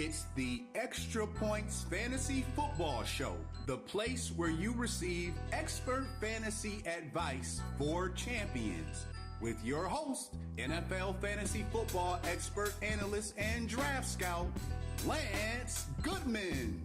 It's the Extra Points Fantasy Football Show, the place where you receive expert fantasy advice for champions. With your host, NFL fantasy football expert, analyst, and draft scout, Lance Goodman.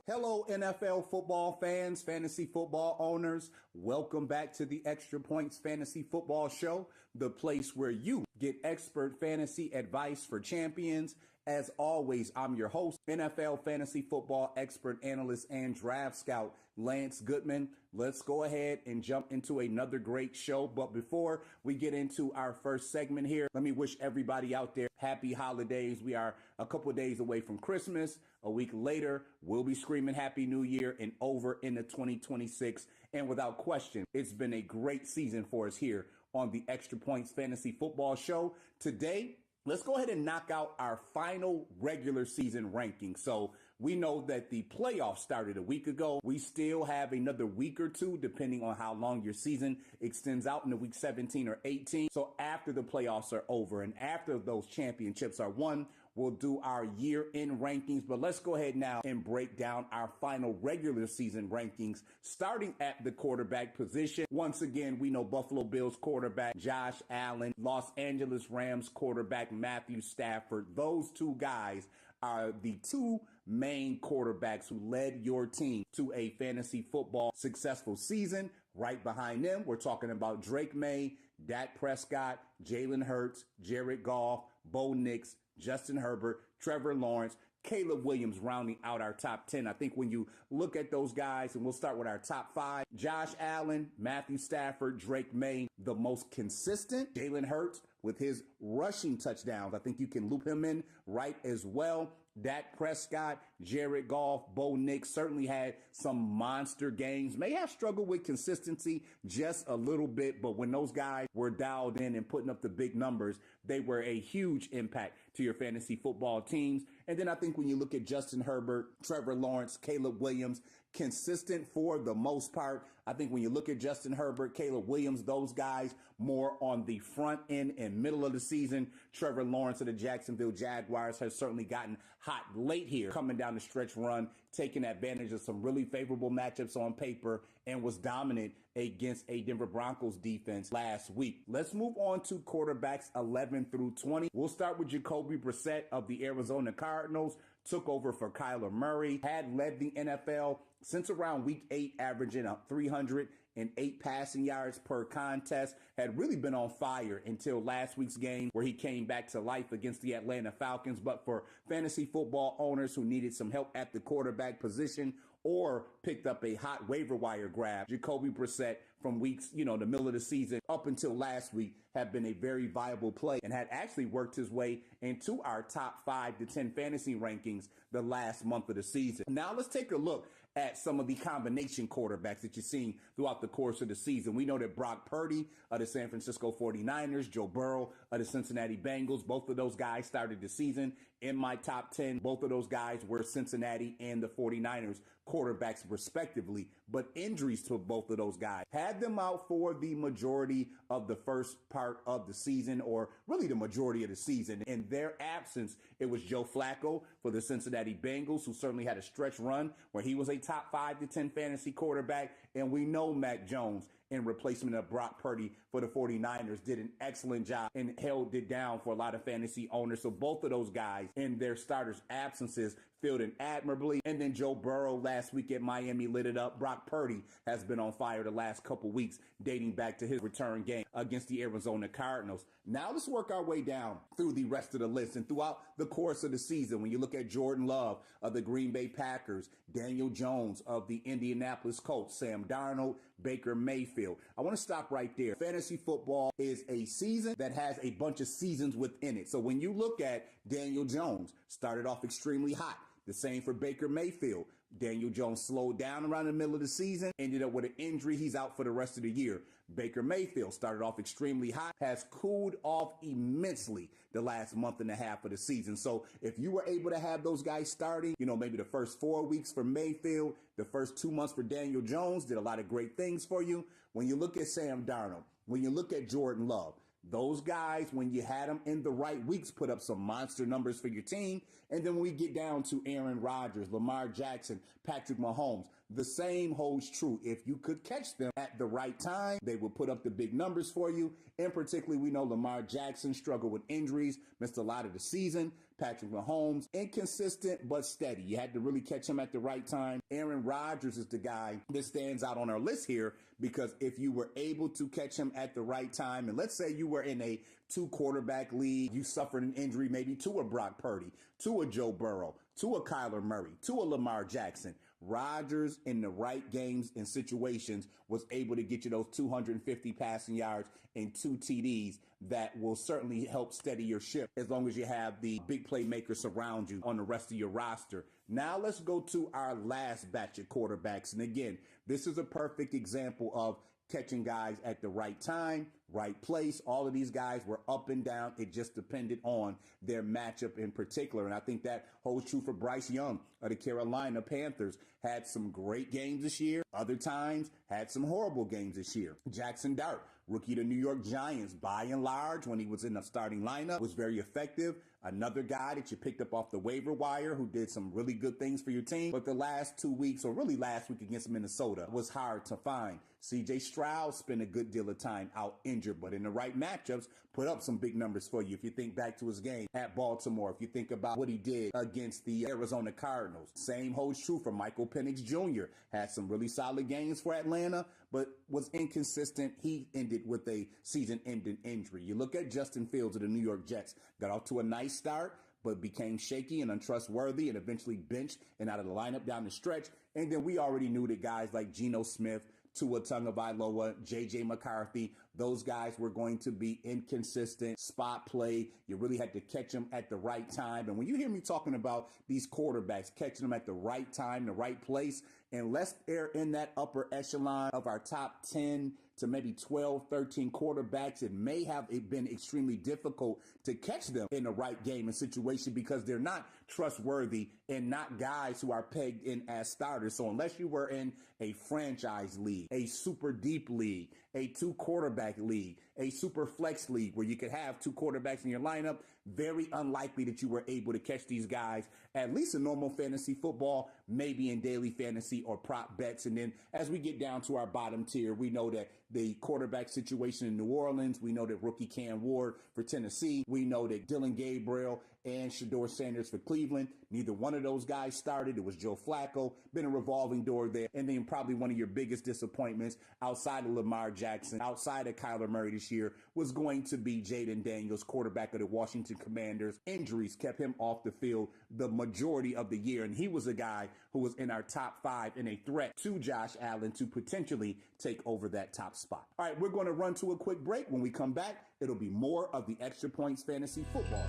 Hello, NFL football fans, fantasy football owners. Welcome back to the Extra Points Fantasy Football Show, the place where you get expert fantasy advice for champions. As always, I'm your host, NFL fantasy football expert, analyst, and draft scout, Lance Goodman. Let's go ahead and jump into another great show. But before we get into our first segment here, let me wish everybody out there happy holidays. We are a couple of days away from Christmas. A week later, we'll be screaming Happy New Year and over into 2026. And without question, it's been a great season for us here on the Extra Points Fantasy Football Show. Today, let's go ahead and knock out our final regular season ranking. So we know that the playoffs started a week ago. We still have another week or two, depending on how long your season extends out into week 17 or 18. So after the playoffs are over and after those championships are won, we'll do our year-end rankings, but let's go ahead now and break down our final regular season rankings, starting at the quarterback position. Once again, we know Buffalo Bills quarterback Josh Allen, Los Angeles Rams quarterback Matthew Stafford. Those two guys are the two main quarterbacks who led your team to a fantasy football successful season. Right behind them, we're talking about Drake May, Dak Prescott, Jalen Hurts, Jared Goff, Bo Nix, Justin Herbert, Trevor Lawrence, Caleb Williams rounding out our top 10. I think when you look at those guys, and we'll start with our top 5, Josh Allen, Matthew Stafford, Drake May, the most consistent. Jalen Hurts with his rushing touchdowns. I think you can loop him in right as well. Dak Prescott, Jared Goff, Bo Nix certainly had some monster games. May have struggled with consistency just a little bit, but when those guys were dialed in and putting up the big numbers, they were a huge impact to your fantasy football teams. And then I think when you look at Justin Herbert, Trevor Lawrence, Caleb Williams, consistent for the most part. I think when you look at Justin Herbert, Caleb Williams, those guys more on the front end and middle of the season. Trevor Lawrence of the Jacksonville Jaguars has certainly gotten hot late here, coming down the stretch run, taking advantage of some really favorable matchups on paper, and was dominant against a Denver Broncos defense last week. Let's move on to quarterbacks 11 through 20. We'll start with Jacoby Brissett of the Arizona Cardinals. Took over for Kyler Murray, had led the NFL since around week 8, averaging 308 passing yards per contest, had really been on fire until last week's game where he came back to life against the Atlanta Falcons. But for fantasy football owners who needed some help at the quarterback position or picked up a hot waiver wire grab, Jacoby Brissett from weeks, the middle of the season up until last week have been a very viable play and had actually worked his way into our top 5 to 10 fantasy rankings the last month of the season. Now let's take a look at some of the combination quarterbacks that you're seeing throughout the course of the season. We know that Brock Purdy of the San Francisco 49ers, Joe Burrow of the Cincinnati Bengals, both of those guys started the season in my top 10. Both of those guys were Cincinnati and the 49ers quarterbacks respectively, but injuries to both of those guys had them out for the majority of the first part of the season, or really the majority of the season. In their absence, it was Joe Flacco for the Cincinnati Bengals, who certainly had a stretch run where he was a top 5 to 10 fantasy quarterback. And we know Mac Jones, in replacement of Brock Purdy for the 49ers, did an excellent job and held it down for a lot of fantasy owners. So both of those guys in their starters' absences filled in admirably. And then Joe Burrow last week at Miami lit it up. Brock Purdy has been on fire the last couple weeks, dating back to his return game against the Arizona Cardinals. Now let's work our way down through the rest of the list. And throughout the course of the season, when you look at Jordan Love of the Green Bay Packers, Daniel Jones of the Indianapolis Colts, Sam Darnold, Baker Mayfield, I want to stop right there. Fantasy football is a season that has a bunch of seasons within it. So when you look at Daniel Jones, started off extremely hot. The same for Baker Mayfield. Daniel Jones slowed down around the middle of the season, ended up with an injury. He's out for the rest of the year. Baker Mayfield started off extremely hot, has cooled off immensely the last month and a half of the season. So if you were able to have those guys starting, maybe the first 4 weeks for Mayfield, the first 2 months for Daniel Jones, did a lot of great things for you. When you look at Sam Darnold, when you look at Jordan Love, those guys, when you had them in the right weeks, put up some monster numbers for your team. And then when we get down to Aaron Rodgers, Lamar Jackson, Patrick Mahomes, the same holds true. If you could catch them at the right time, they would put up the big numbers for you. And particularly, we know Lamar Jackson struggled with injuries, missed a lot of the season. Patrick Mahomes, inconsistent but steady. You had to really catch him at the right time. Aaron Rodgers is the guy that stands out on our list here because if you were able to catch him at the right time, and let's say you were in a 2-quarterback league, you suffered an injury maybe to a Brock Purdy, to a Joe Burrow, to a Kyler Murray, to a Lamar Jackson. Rodgers in the right games and situations was able to get you those 250 passing yards and 2 TDs that will certainly help steady your ship as long as you have the big playmakers surround you on the rest of your roster. Now let's go to our last batch of quarterbacks. And again, this is a perfect example of catching guys at the right time, right place. All of these guys were up and down. It just depended on their matchup in particular. And I think that holds true for Bryce Young of the Carolina Panthers. Had some great games this year. Other times had some horrible games this year. Jackson Dart, rookie of the New York Giants, by and large, when he was in the starting lineup, was very effective. Another guy that you picked up off the waiver wire who did some really good things for your team. But the last 2 weeks, or really last week against Minnesota, was hard to find. C.J. Stroud spent a good deal of time out injured, but in the right matchups, put up some big numbers for you. If you think back to his game at Baltimore, if you think about what he did against the Arizona Cardinals, same holds true for Michael Penix Jr. Had some really solid games for Atlanta, but was inconsistent. He ended with a season-ending injury. You look at Justin Fields of the New York Jets, got off to a nice start, but became shaky and untrustworthy and eventually benched and out of the lineup down the stretch. And then we already knew that guys like Geno Smith, Tua Tagovailoa, J.J. McCarthy, those guys were going to be inconsistent, spot play. You really had to catch them at the right time. And when you hear me talking about these quarterbacks, catching them at the right time, the right place, unless they're in that upper echelon of our top 10 to maybe 12, 13 quarterbacks, it may have been extremely difficult to catch them in the right game and situation because they're not trustworthy and not guys who are pegged in as starters. So unless you were in a franchise league, a super deep league, a 2-quarterback league, a super flex league where you could have 2 quarterbacks in your lineup, very unlikely that you were able to catch these guys, at least in normal fantasy football, maybe in daily fantasy or prop bets. And then as we get down to our bottom tier, we know that the quarterback situation in New Orleans, we know that rookie Cam Ward for Tennessee, we know that Dylan Gabriel and Shedeur Sanders for Cleveland. Neither one of those guys started. It was Joe Flacco. Been a revolving door there. And then probably one of your biggest disappointments outside of Lamar Jackson, outside of Kyler Murray this year, was going to be Jaden Daniels, quarterback of the Washington Commanders. Injuries kept him off the field the majority of the year. And he was a guy who was in our top 5 and a threat to Josh Allen to potentially take over that top spot. All right, we're going to run to a quick break. When we come back, it'll be more of the Extra Points Fantasy Football.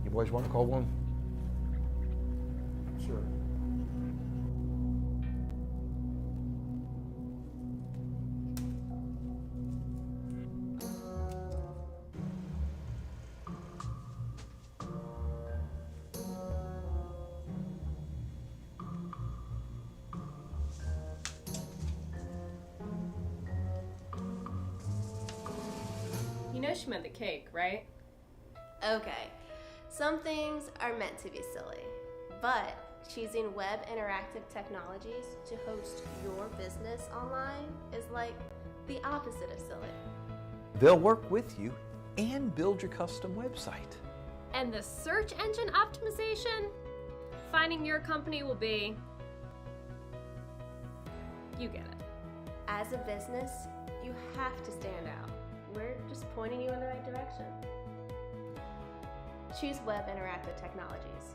You boys want to call one? Sure. You know she meant the cake, right? Okay, some things are meant to be silly, but choosing Web Interactive Technologies to host your business online is like the opposite of silly. They'll work with you and build your custom website. And the search engine optimization? Finding your company will be... You get it. As a business, you have to stand out. We're just pointing you in the right direction. Choose Web Interactive Technologies.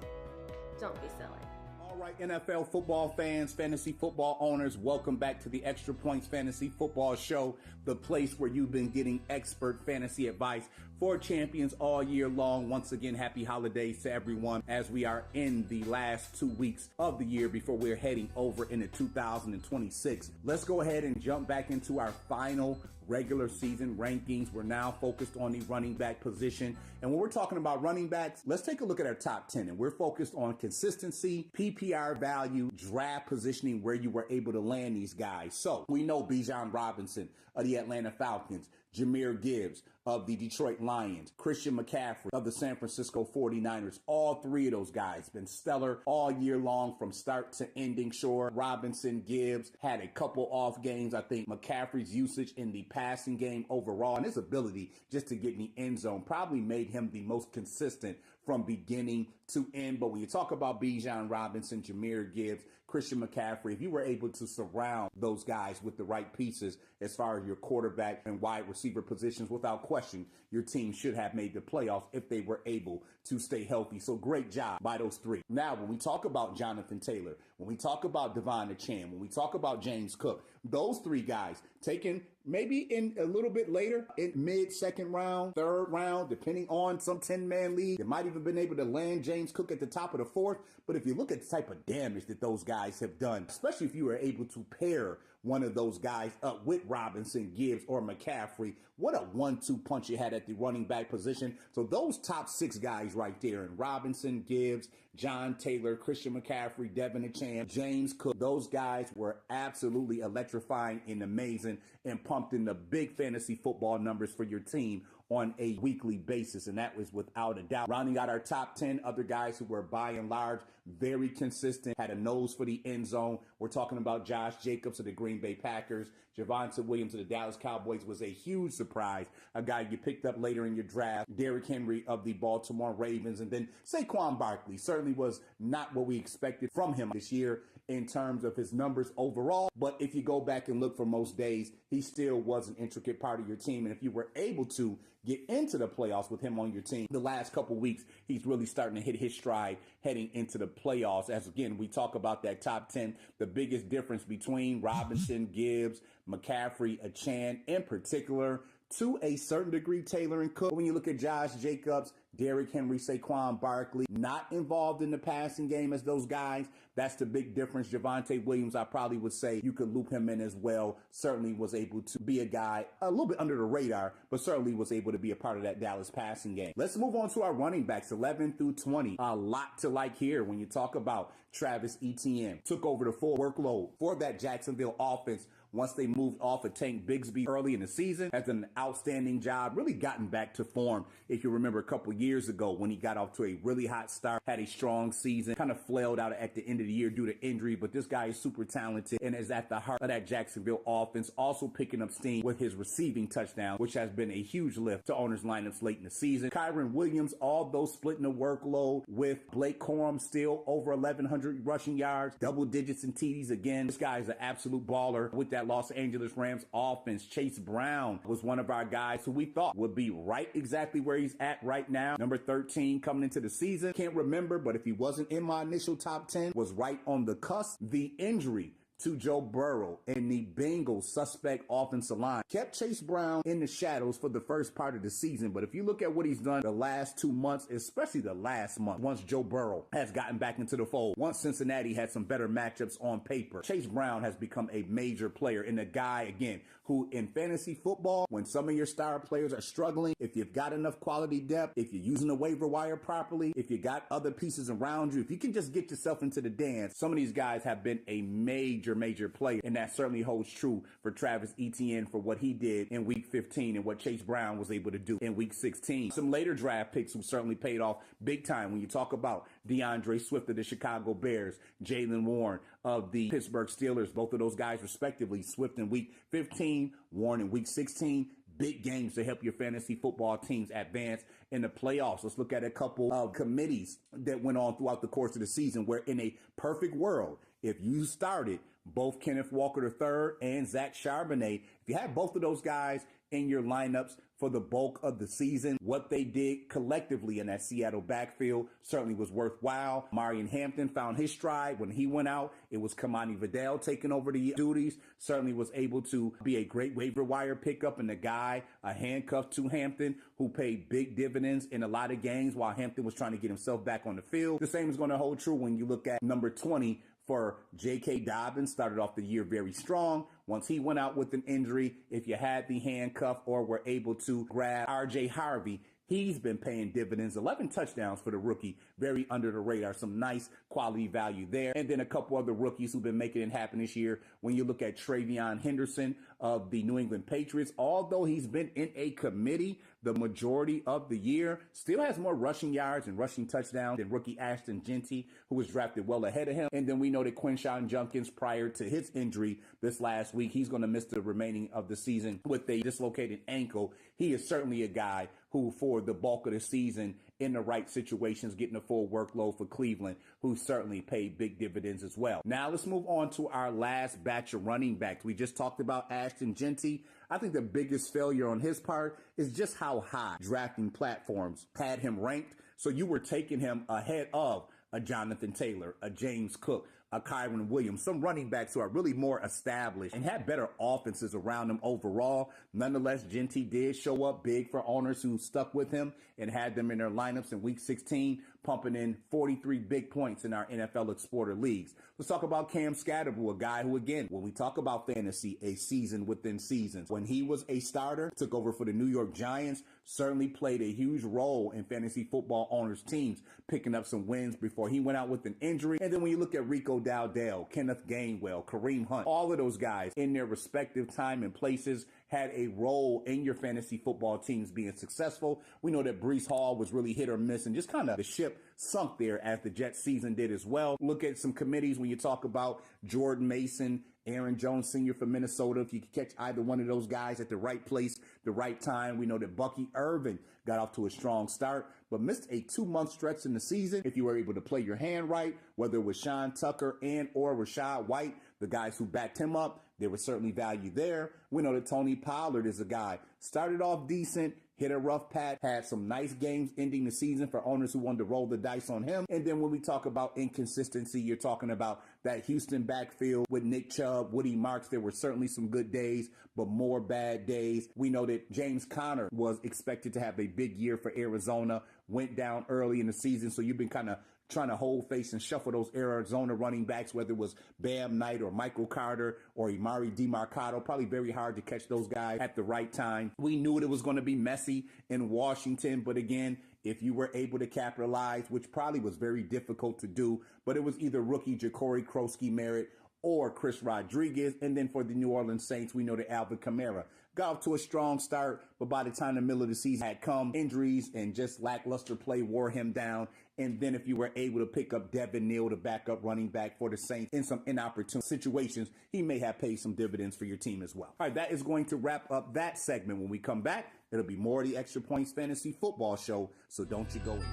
Don't be silly. All right, NFL football fans, fantasy football owners, welcome back to the Extra Points Fantasy Football Show, the place where you've been getting expert fantasy advice for champions all year long. Once again, happy holidays to everyone as we are in the last 2 weeks of the year before we're heading over into 2026. Let's go ahead and jump back into our final regular season rankings. We're now focused on the running back position. And when we're talking about running backs, let's take a look at our top 10. And we're focused on consistency, PPR value, draft positioning, where you were able to land these guys. So we know Bijan Robinson of the Atlanta Falcons, Jahmyr Gibbs of the Detroit Lions, Christian McCaffrey of the San Francisco 49ers. All three of those guys been stellar all year long from start to ending. Sure, Robinson, Gibbs had a couple off games. I think McCaffrey's usage in the passing game overall and his ability just to get in the end zone probably made him the most consistent from beginning to end. But when you talk about Bijan Robinson, Jahmyr Gibbs, Christian McCaffrey, if you were able to surround those guys with the right pieces as far as your quarterback and wide receiver positions, without question, your team should have made the playoffs if they were able to stay healthy. So great job by those three. Now, when we talk about Jonathan Taylor, when we talk about Devon Achane, when we talk about James Cook, those three guys taken maybe in a little bit later in mid-second round, third round, depending on some 10-man league. They might even been able to land James Cook at the top of the fourth. But if you look at the type of damage that those guys have done, especially if you were able to pair one of those guys up with Robinson, Gibbs, or McCaffrey, what a 1-2 punch you had at the running back position. So those top six guys right there, and Robinson, Gibbs, John Taylor, Christian McCaffrey, Devon Achane, James Cook, those guys were absolutely electrifying and amazing and pumped in the big fantasy football numbers for your team on a weekly basis, and that was without a doubt. Rounding out our top 10, other guys who were by and large very consistent, had a nose for the end zone. We're talking about Josh Jacobs of the Green Bay Packers. Javonte Williams of the Dallas Cowboys was a huge surprise, a guy you picked up later in your draft. Derrick Henry of the Baltimore Ravens, and then Saquon Barkley certainly was not what we expected from him this year in terms of his numbers overall. But if you go back and look for most days, he still was an intricate part of your team. And if you were able to get into the playoffs with him on your team, the last couple weeks, he's really starting to hit his stride heading into the playoffs. As again, we talk about that top 10, the biggest difference between Robinson, Gibbs, McCaffrey, Achane in particular, to a certain degree, Taylor and Cook. When you look at Josh Jacobs, Derrick Henry, Saquon Barkley, not involved in the passing game as those guys. That's the big difference. Javonte Williams, I probably would say you could loop him in as well. Certainly was able to be a guy a little bit under the radar, but certainly was able to be a part of that Dallas passing game. Let's move on to our running backs, 11 through 20. A lot to like here when you talk about Travis Etienne. Took over the full workload for that Jacksonville offense once they moved off of Tank Bigsby early in the season. Has done an outstanding job, really gotten back to form. If you remember a couple years ago when he got off to a really hot start, had a strong season, kind of flailed out at the end of the year due to injury, but this guy is super talented and is at the heart of that Jacksonville offense, also picking up steam with his receiving touchdown, which has been a huge lift to owners' lineups late in the season. Kyron Williams, although splitting the workload with Blake Corum, still over 1,100 rushing yards, double digits in TDs again. This guy is an absolute baller with that Los Angeles Rams offense. Chase Brown was one of our guys who we thought would be right exactly where he's at right now. Number 13 coming into the season. Can't remember, but if he wasn't in my initial top 10, was right on the cusp. The injury to Joe Burrow and the Bengals suspect offensive line kept Chase Brown in the shadows for the first part of the season. But if you look at what he's done the last 2 months, especially the last month, once Joe Burrow has gotten back into the fold, once Cincinnati had some better matchups on paper, Chase Brown has become a major player and a guy, again, who in fantasy football, when some of your star players are struggling, if you've got enough quality depth, if you're using the waiver wire properly, if you got other pieces around you, if you can just get yourself into the dance, some of these guys have been a major player. And that certainly holds true for Travis Etienne for what he did in week 15 and what Chase Brown was able to do in week 16. Some later draft picks who certainly paid off big time when you talk about DeAndre Swift of the Chicago Bears, Jaylen Warren of the Pittsburgh Steelers, both of those guys respectively. Swift in week 15, Warren in week 16. Big games to help your fantasy football teams advance in the playoffs. Let's look at a couple of committees that went on throughout the course of the season where in a perfect world, if you started both Kenneth Walker III and Zach Charbonnet, if you had both of those guys in your lineups for the bulk of the season. What they did collectively in that Seattle backfield certainly was worthwhile. Marion Hampton found his stride when he went out. It was Kamani Vidal taking over the duties. Certainly was able to be a great waiver wire pickup, and the guy, a handcuff to Hampton, who paid big dividends in a lot of games while Hampton was trying to get himself back on the field. The same is going to hold true when you look at number 20 for J.K. Dobbins. Started off the year very strong. Once he went out with an injury, if you had the handcuff or were able to grab R.J. Harvey, he's been paying dividends. 11 touchdowns for the rookie. Very under the radar. Some nice quality value there. And then a couple other rookies who've been making it happen this year. When you look at Travion Henderson of the New England Patriots, although he's been in a committee the majority of the year, still has more rushing yards and rushing touchdowns than rookie Ashton Genty, who was drafted well ahead of him. And then we know that Quinshon Judkins, prior to his injury this last week, he's going to miss the remaining of the season with a dislocated ankle. He is certainly a guy who, for the bulk of the season, in the right situations, getting a full workload for Cleveland, who certainly paid big dividends as well. Now let's move on to our last batch of running backs. We just talked about Ashton Genty. I think the biggest failure on his part is just how high drafting platforms had him ranked. So you were taking him ahead of a Jonathan Taylor, a James Cook, a Kyron Williams, some running backs who are really more established and had better offenses around them overall. Nonetheless, Genty did show up big for owners who stuck with him and had them in their lineups in week 16, pumping in 43 big points in our NFL Explorer leagues. Let's talk about Cam Scatterbo, a guy who, again, when we talk about fantasy, a season within seasons, when he was a starter, took over for the New York Giants, certainly played a huge role in fantasy football owners' teams, picking up some wins before he went out with an injury. And then when you look at Rico Dowdell, Kenneth Gainwell, Kareem Hunt, all of those guys in their respective time and places had a role in your fantasy football teams being successful. We know that Breece Hall was really hit or miss, and just kind of the ship sunk there as the Jets season did as well. Look at some committees when you talk about Jordan Mason, Aaron Jones Sr. for Minnesota. If you could catch either one of those guys at the right place, the right time. We know that Bucky Irvin got off to a strong start, but missed a 2-month stretch in the season. If you were able to play your hand right, whether it was Sean Tucker and or Rachaad White, the guys who backed him up, there was certainly value there. We know that Tony Pollard is a guy, started off decent, hit a rough patch, had some nice games ending the season for owners who wanted to roll the dice on him. And then when we talk about inconsistency, you're talking about that Houston backfield with Nick Chubb, Woody Marks. There were certainly some good days, but more bad days. We know that James Conner was expected to have a big year for Arizona, went down early in the season. So you've been kind of trying to hold face and shuffle those Arizona running backs, whether it was Bam Knight or Michael Carter or Emari Demercado. Probably very hard to catch those guys at the right time. We knew it was going to be messy in Washington, but again, if you were able to capitalize, which probably was very difficult to do, but it was either rookie Ja'Cory Krosky-Merritt or Chris Rodriguez. And then for the New Orleans Saints, we know that Alvin Kamara got off to a strong start, but by the time the middle of the season had come, injuries and just lackluster play wore him down. And then if you were able to pick up Devin Neal, the backup running back for the Saints, in some inopportune situations, he may have paid some dividends for your team as well. All right, that is going to wrap up that segment. When we come back, it'll be more of the Extra Points Fantasy Football Show, so don't you go in.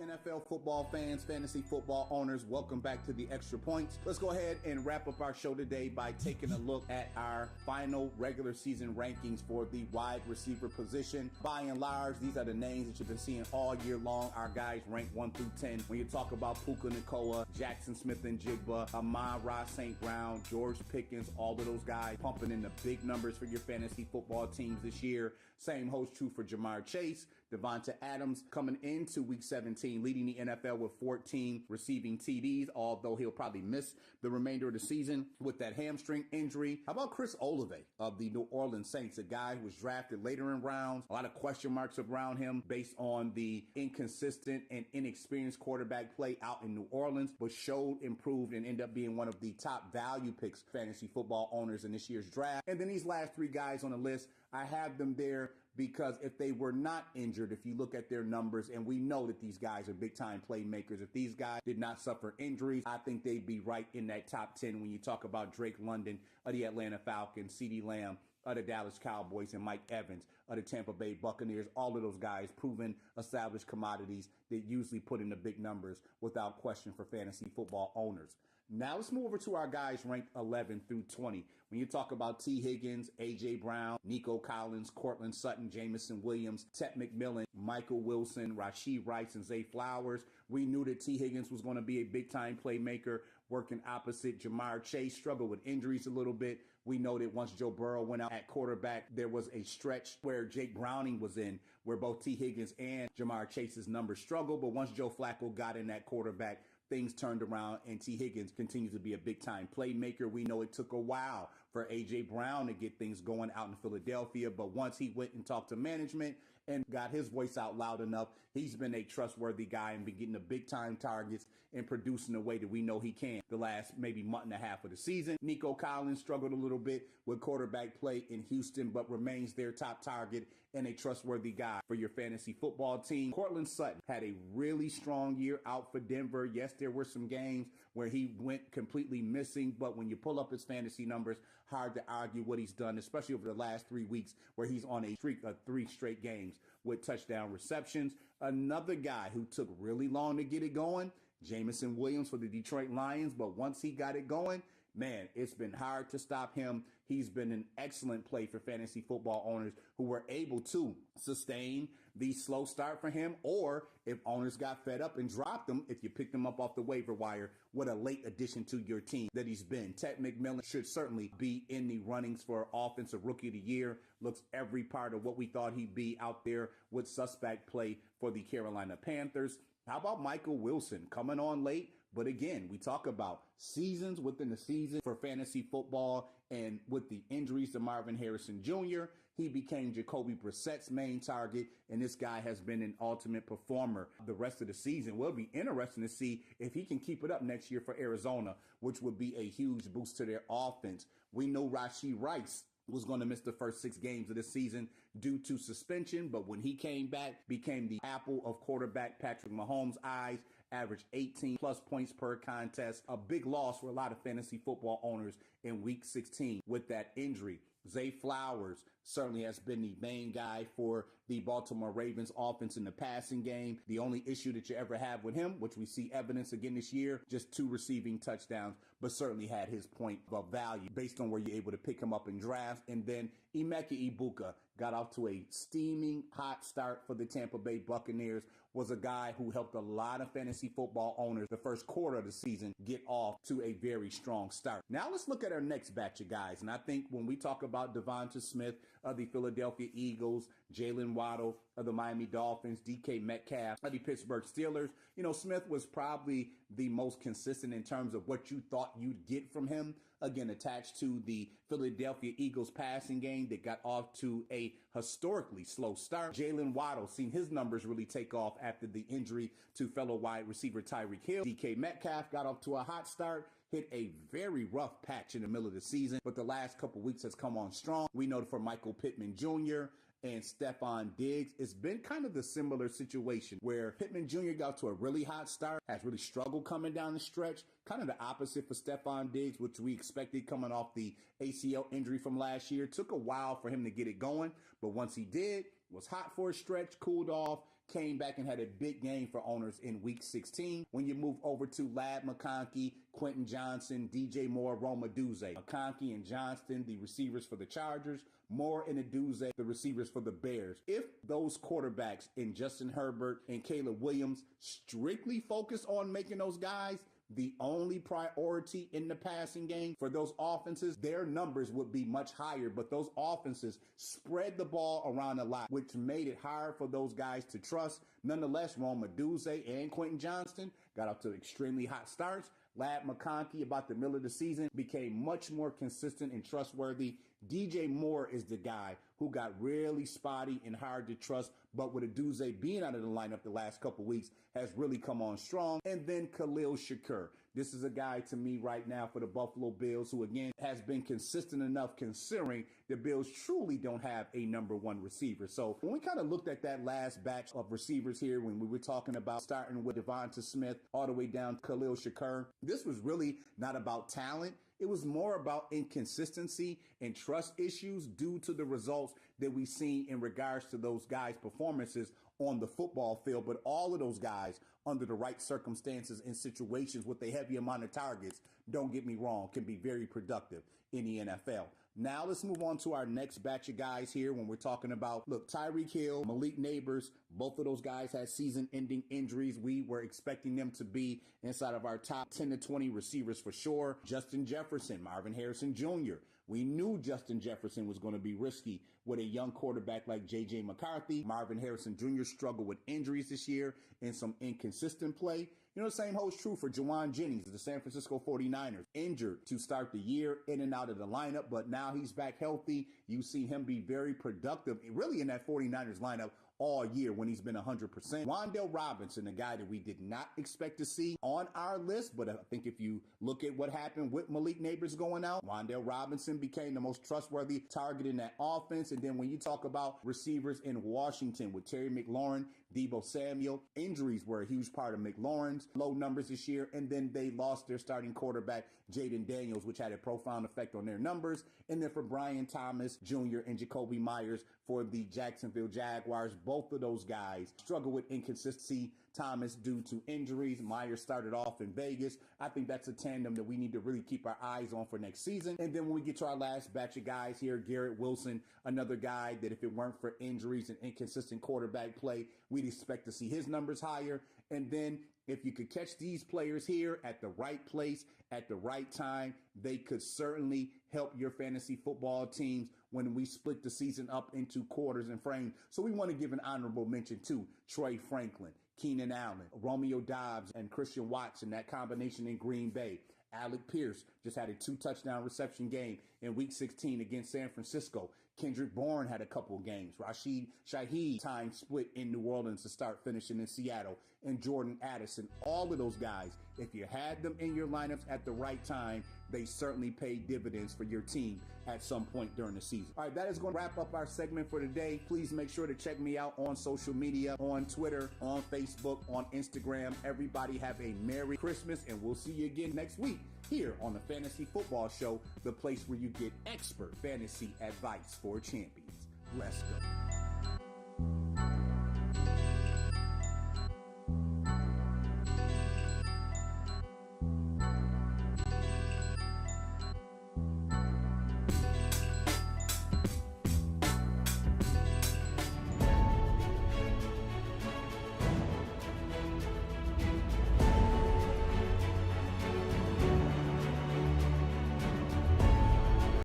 NFL football fans, fantasy football owners, welcome back to the Extra Points. Let's go ahead and wrap up our show today by taking a look at our final regular season rankings for the wide receiver position. By and large, these are the names that you've been seeing all year long. Our guys rank 1 through 10. When you talk about Puka Nacua, Jackson Smith-Njigba, Amon-Ra St. Brown, George Pickens, all of those guys pumping in the big numbers for your fantasy football teams this year. Same holds true for Jamar Chase. Devonta Adams coming into week 17, leading the NFL with 14 receiving TDs, although he'll probably miss the remainder of the season with that hamstring injury. How about Chris Olave of the New Orleans Saints, a guy who was drafted later in rounds? A lot of question marks around him based on the inconsistent and inexperienced quarterback play out in New Orleans, but showed improved and ended up being one of the top value picks fantasy football owners in this year's draft. And then these last three guys on the list, I have them there because if they were not injured, if you look at their numbers, and we know that these guys are big-time playmakers, if these guys did not suffer injuries, I think they'd be right in that top 10 when you talk about Drake London of the Atlanta Falcons, CeeDee Lamb of the Dallas Cowboys, and Mike Evans of the Tampa Bay Buccaneers. All of those guys proven, established commodities that usually put in the big numbers without question for fantasy football owners. Now let's move over to our guys ranked 11 through 20. When you talk about T. Higgins, A.J. Brown, Nico Collins, Cortland Sutton, Jameson Williams, Ted McMillan, Michael Wilson, Rashee Rice, and Zay Flowers, we knew that T. Higgins was going to be a big-time playmaker working opposite Jamar Chase. Struggled with injuries a little bit. We know that once Joe Burrow went out at quarterback, there was a stretch where Jake Browning was in, where both T. Higgins and Jamar Chase's numbers struggled. But once Joe Flacco got in at quarterback, things turned around, and T. Higgins continues to be a big-time playmaker. We know it took a while for A.J. Brown to get things going out in Philadelphia, but once he went and talked to management and got his voice out loud enough, he's been a trustworthy guy and been getting the big-time targets and producing the way that we know he can the last maybe month and a half of the season. Nico Collins struggled a little bit with quarterback play in Houston, but remains their top target and a trustworthy guy for your fantasy football team. Cortland Sutton had a really strong year out for Denver. Yes, there were some games where he went completely missing, but when you pull up his fantasy numbers, hard to argue what he's done, especially over the last 3 weeks where he's on a streak of 3 straight games with touchdown receptions. Another guy who took really long to get it going, Jameson Williams for the Detroit Lions, but once he got it going, man, it's been hard to stop him. He's been an excellent play for fantasy football owners who were able to sustain the slow start for him, or if owners got fed up and dropped him, if you picked him up off the waiver wire, what a late addition to your team that he's been. Ted McMillan should certainly be in the runnings for Offensive Rookie of the Year. Looks every part of what we thought he'd be out there with suspect play for the Carolina Panthers. How about Michael Wilson coming on late? But again, we talk about seasons within the season for fantasy football, and with the injuries to Marvin Harrison Jr., he became Jacoby Brissett's main target, and this guy has been an ultimate performer the rest of the season. Will be interesting to see if he can keep it up next year for Arizona, which would be a huge boost to their offense. We know Rashee Rice was going to miss the first 6 games of the season due to suspension, but when he came back, became the apple of quarterback Patrick Mahomes' eyes, averaged 18 plus points per contest. A big loss for a lot of fantasy football owners in week 16 with that injury. Zay Flowers certainly has been the main guy for the Baltimore Ravens offense in the passing game. The only issue that you ever have with him, which we see evidence again this year, just 2 receiving touchdowns, but certainly had his point of value based on where you're able to pick him up in drafts. And then Emeka Egbuka got off to a steaming hot start for the Tampa Bay Buccaneers, was a guy who helped a lot of fantasy football owners the first quarter of the season get off to a very strong start. Now let's look at our next batch of guys. And I think when we talk about Devonta Smith of the Philadelphia Eagles, Jalen Waddle of the Miami Dolphins, DK Metcalf of the Pittsburgh Steelers, you know, Smith was probably the most consistent in terms of what you thought you'd get from him. Again, attached to the Philadelphia Eagles passing game that got off to a historically slow start. Jalen Waddle seen his numbers really take off after the injury to fellow wide receiver Tyreek Hill. DK Metcalf got off to a hot start, hit a very rough patch in the middle of the season, but the last couple weeks has come on strong. We know for Michael Pittman Jr. and Stephon Diggs, it's been kind of the similar situation where Pittman Jr. got to a really hot start, has really struggled coming down the stretch, kind of the opposite for Stephon Diggs, which we expected coming off the ACL injury from last year. Took a while for him to get it going, but once he did, was hot for a stretch, cooled off, came back and had a big game for owners in week 16. When you move over to Ladd McConkey, Quentin Johnson, DJ Moore, Rome Odunze. McConkey and Johnston, the receivers for the Chargers. Moore and Odunze, the receivers for the Bears. If those quarterbacks in Justin Herbert and Caleb Williams strictly focus on making those guys the only priority in the passing game for those offenses, their numbers would be much higher. But those offenses spread the ball around a lot, which made it hard for those guys to trust. Nonetheless, Rome Odunze and Quentin Johnston got up to extremely hot starts. Ladd McConkey, about the middle of the season, became much more consistent and trustworthy. DJ Moore is the guy who got really spotty and hard to trust, but with Odunze being out of the lineup the last couple weeks, has really come on strong. And then Khalil Shakir. This is a guy to me right now for the Buffalo Bills who, again, has been consistent enough considering the Bills truly don't have a number one receiver. So when we kind of looked at that last batch of receivers here, when we were talking about starting with Devonta Smith all the way down to Khalil Shakir, this was really not about talent. It was more about inconsistency and trust issues due to the results that we've seen in regards to those guys' performances on the football field. But all of those guys, under the right circumstances and situations with a heavy amount of targets, don't get me wrong, can be very productive in the NFL. Now let's move on to our next batch of guys here when we're talking about, look, Tyreek Hill, Malik Neighbors, both of those guys had season-ending injuries. We were expecting them to be inside of our top 10 to 20 receivers for sure. Justin Jefferson, Marvin Harrison Jr. We knew Justin Jefferson was going to be risky with a young quarterback like J.J. McCarthy. Marvin Harrison Jr. struggled with injuries this year and some inconsistent play. You know, the same holds true for Juwan Jennings of the San Francisco 49ers. Injured to start the year, in and out of the lineup, but now he's back healthy. You see him be very productive, really in that 49ers lineup all year when he's been 100%. Wan'Dale Robinson, a guy that we did not expect to see on our list, but I think if you look at what happened with Malik Neighbors going out, Wan'Dale Robinson became the most trustworthy target in that offense. And then when you talk about receivers in Washington with Terry McLaurin, Deebo Samuel, injuries were a huge part of McLaurin's low numbers this year. And then they lost their starting quarterback, Jaden Daniels, which had a profound effect on their numbers. And then for Brian Thomas Jr. and Jacoby Myers for the Jacksonville Jaguars, both of those guys struggle with inconsistency. Thomas due to injuries. Myers started off in Vegas. I think that's a tandem that we need to really keep our eyes on for next season. And then when we get to our last batch of guys here, Garrett Wilson, another guy that if it weren't for injuries and inconsistent quarterback play, we'd expect to see his numbers higher. And then if you could catch these players here at the right place, at the right time, they could certainly help your fantasy football teams when we split the season up into quarters and frames. So we want to give an honorable mention to Troy Franklin, Keenan Allen, Romeo Doubs, and Christian Watson, that combination in Green Bay. Alec Pierce just had a 2-touchdown reception game in Week 16 against San Francisco. Kendrick Bourne had a couple of games. Rashid Shaheed time split in New Orleans to start finishing in Seattle. And Jordan Addison, all of those guys, if you had them in your lineups at the right time, they certainly paid dividends for your team at some point during the season. All right, that is going to wrap up our segment for today. Please make sure to check me out on social media, on Twitter, on Facebook, on Instagram. Everybody have a Merry Christmas, and we'll see you again next week here on the Fantasy Football Show, the place where you get expert fantasy advice for champions. Let's go.